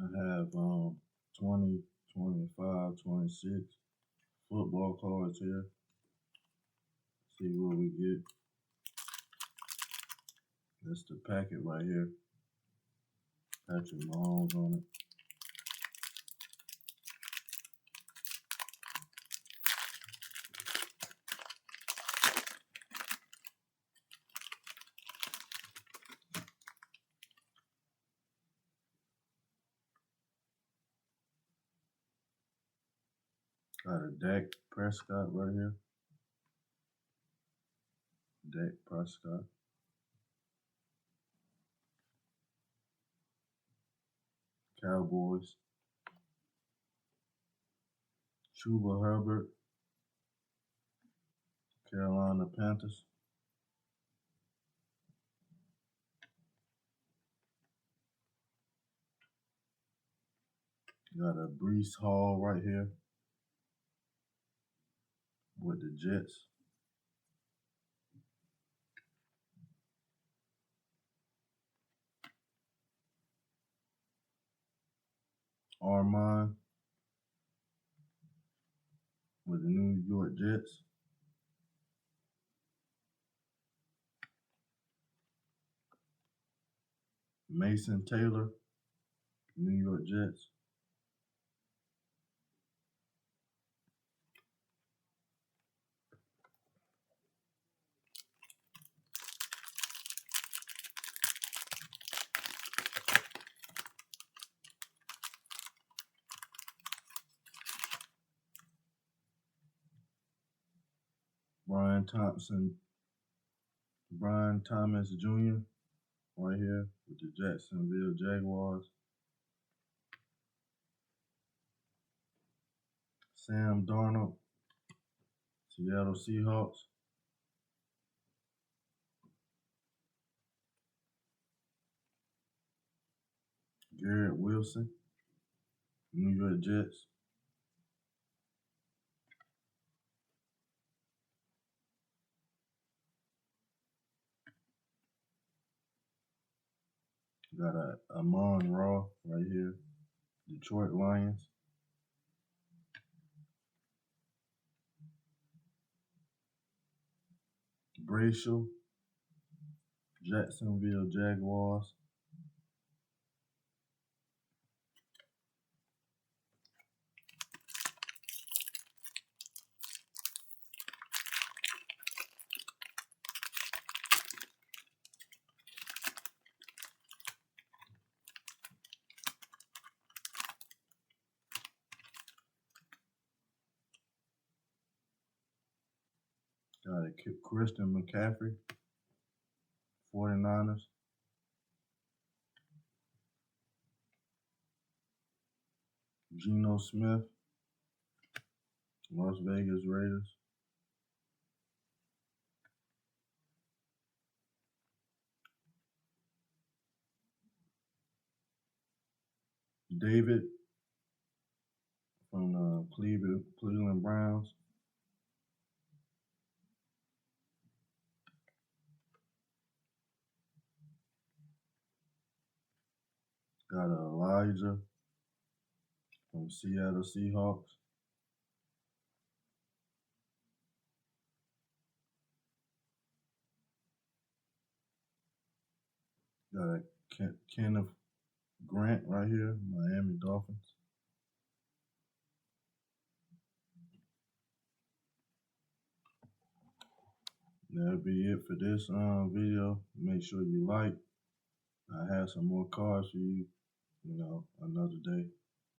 I have 20, 25, 26 football cards here. See what we get. That's the packet right here. Patrick Mahomes on it. Got a Dak Prescott right here. Dak Prescott. Cowboys. Chuba Herbert. Carolina Panthers. Got a Brees Hall right here with the Jets. Armand with the New York Jets. Mason Taylor, New York Jets. Brian Thomas Jr. right here with the Jacksonville Jaguars. Sam Darnold, Seattle Seahawks. Garrett Wilson, New York Jets. Got a Amon-Ra right here, Detroit Lions. Bracial, Jacksonville Jaguars. Got a Christian McCaffrey, 49ers. Geno Smith, Las Vegas Raiders. David from the Cleveland Browns. Got Elijah from Seattle Seahawks. Got a Kenneth Grant right here, Miami Dolphins. That'll be it for this video. Make sure you like. I have some more cards for you, another day.